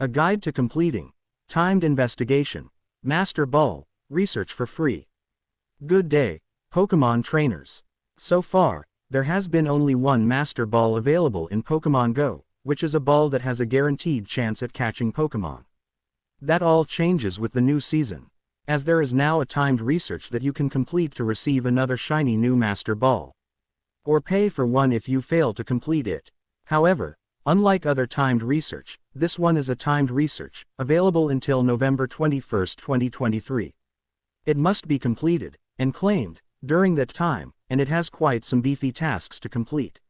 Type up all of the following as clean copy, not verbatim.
A guide to completing timed investigation, master ball, research for free. Good day, Pokemon trainers. So far, there has been only one master ball available in Pokemon GO, which is a ball that has a guaranteed chance at catching Pokemon. That all changes with the new season, as there is now a timed research that you can complete to receive another shiny new master ball. Or pay for one if you fail to complete it. However, unlike other timed research, this one is a timed research, available until November 21, 2023. It must be completed and claimed during that time, and it has quite some beefy tasks to complete.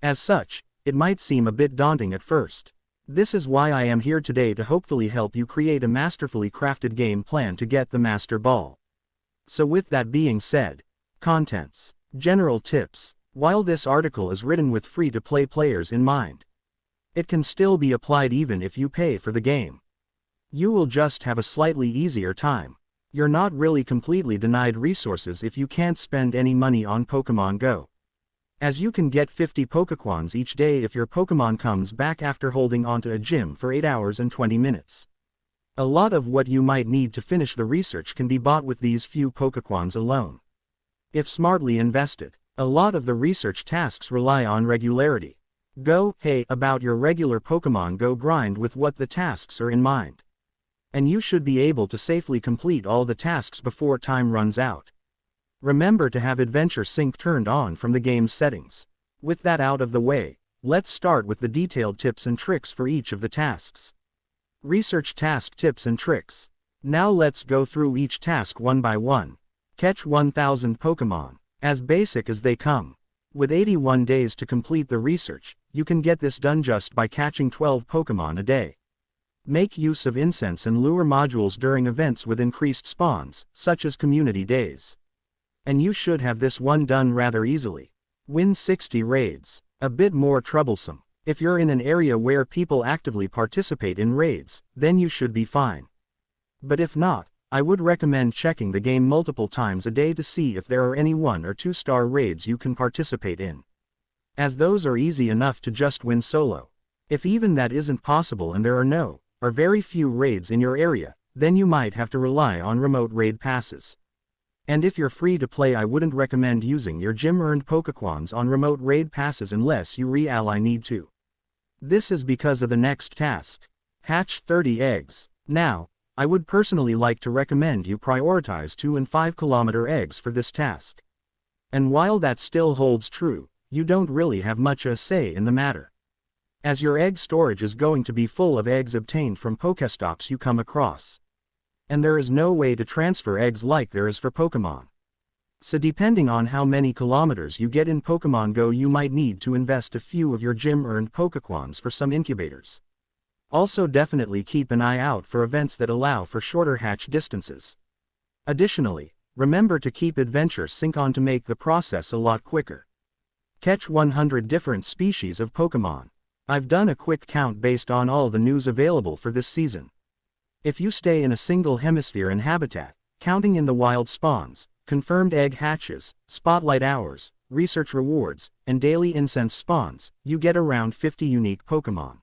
As such, it might seem a bit daunting at first. This is why I am here today to hopefully help you create a masterfully crafted game plan to get the Master Ball. So with that being said, contents, general tips. While this article is written with free-to-play players in mind, it can still be applied even if you pay for the game. You will just have a slightly easier time. You're not really completely denied resources if you can't spend any money on Pokemon Go, as you can get 50 Pokecoins each day if your Pokemon comes back after holding onto a gym for 8 hours and 20 minutes. A lot of what you might need to finish the research can be bought with these few Pokecoins alone. If smartly invested, a lot of the research tasks rely on regularity. Go about your regular Pokemon Go grind with what the tasks are in mind, and you should be able to safely complete all the tasks before time runs out. Remember to have Adventure Sync turned on from the game's settings. With that out of the way, let's start with the detailed tips and tricks for each of the tasks. Research task tips and tricks. Now let's go through each task one by one. Catch 1,000 Pokemon, as basic as they come. With 81 days to complete the research, you can get this done just by catching 12 Pokemon a day. Make use of incense and lure modules during events with increased spawns, such as community days. And you should have this one done rather easily. Win 60 raids. A bit more troublesome. If you're in an area where people actively participate in raids, then you should be fine. But if not, I would recommend checking the game multiple times a day to see if there are any 1- or 2-star raids you can participate in, as those are easy enough to just win solo. If even that isn't possible and there are no, or very few raids in your area, then you might have to rely on remote raid passes. And if you're free to play, I wouldn't recommend using your gym-earned Pokecoins on remote raid passes unless you really need to. This is because of the next task. Hatch 30 eggs. Now, I would personally like to recommend you prioritize 2 and 5 kilometer eggs for this task. And while that still holds true, you don't really have much a say in the matter, as your egg storage is going to be full of eggs obtained from Pokestops you come across. And there is no way to transfer eggs like there is for Pokemon. So depending on how many kilometers you get in Pokemon Go, you might need to invest a few of your gym-earned Pokecoins for some incubators. Also definitely keep an eye out for events that allow for shorter hatch distances. Additionally, remember to keep Adventure Sync on to make the process a lot quicker. Catch 100 different species of Pokemon. I've done a quick count based on all the news available for this season. If you stay in a single hemisphere and habitat, counting in the wild spawns, confirmed egg hatches, spotlight hours, research rewards, and daily incense spawns, you get around 50 unique Pokemon.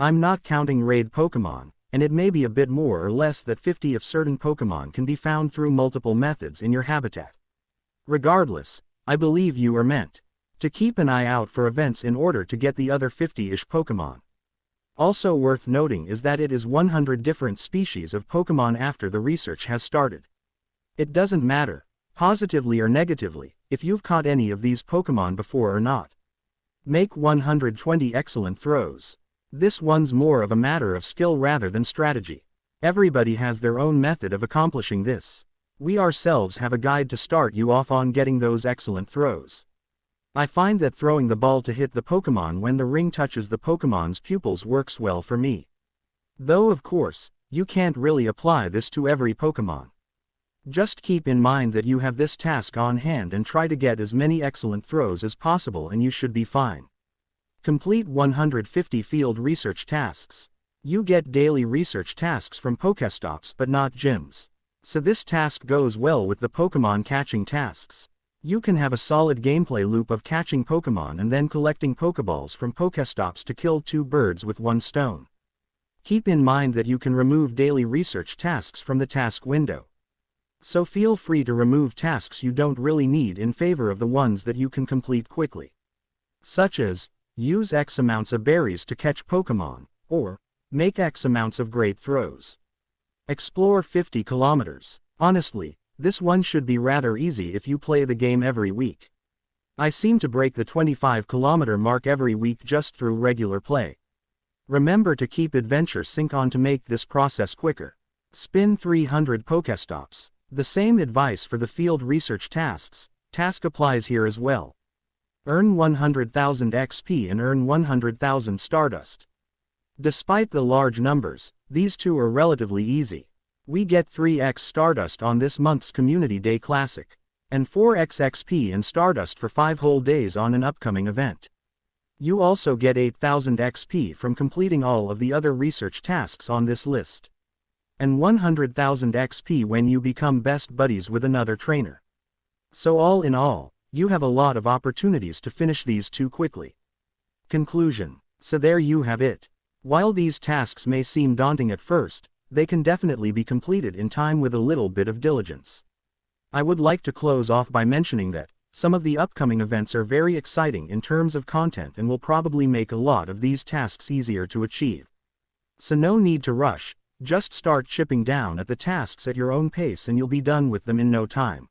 I'm not counting raid Pokemon, and it may be a bit more or less that 50 of certain Pokemon can be found through multiple methods in your habitat. Regardless, I believe you are meant to keep an eye out for events in order to get the other 50-ish Pokemon. Also worth noting is that it is 100 different species of Pokemon after the research has started. It doesn't matter, positively or negatively, if you've caught any of these Pokemon before or not. Make 120 excellent throws. This one's more of a matter of skill rather than strategy. Everybody has their own method of accomplishing this. We ourselves have a guide to start you off on getting those excellent throws. I find that throwing the ball to hit the Pokemon when the ring touches the Pokemon's pupils works well for me. Though of course, you can't really apply this to every Pokemon. Just keep in mind that you have this task on hand and try to get as many excellent throws as possible and you should be fine. Complete 150 field research tasks. You get daily research tasks from Pokestops but not gyms. So this task goes well with the Pokemon catching tasks. You can have a solid gameplay loop of catching Pokemon and then collecting Pokeballs from Pokestops to kill 2 birds with 1 stone. Keep in mind that you can remove daily research tasks from the task window. So feel free to remove tasks you don't really need in favor of the ones that you can complete quickly. Such as, use X amounts of berries to catch Pokémon, or make X amounts of great throws. Explore 50 kilometers. Honestly, this one should be rather easy if you play the game every week. I seem to break the 25-kilometer mark every week just through regular play. Remember to keep Adventure Sync on to make this process quicker. Spin 300 Pokéstops. The same advice for the field research tasks. Task applies here as well. Earn 100,000 XP and earn 100,000 Stardust. Despite the large numbers, these two are relatively easy. We get 3x Stardust on this month's Community Day Classic, and 4x XP and Stardust for 5 whole days on an upcoming event. You also get 8,000 XP from completing all of the other research tasks on this list, and 100,000 XP when you become best buddies with another trainer. So all in all, you have a lot of opportunities to finish these two quickly. Conclusion. So there you have it. While these tasks may seem daunting at first, they can definitely be completed in time with a little bit of diligence. I would like to close off by mentioning that some of the upcoming events are very exciting in terms of content and will probably make a lot of these tasks easier to achieve. So no need to rush. Just start chipping down at the tasks at your own pace and you'll be done with them in no time.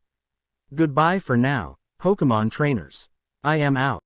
Goodbye for now, Pokemon trainers. I am out.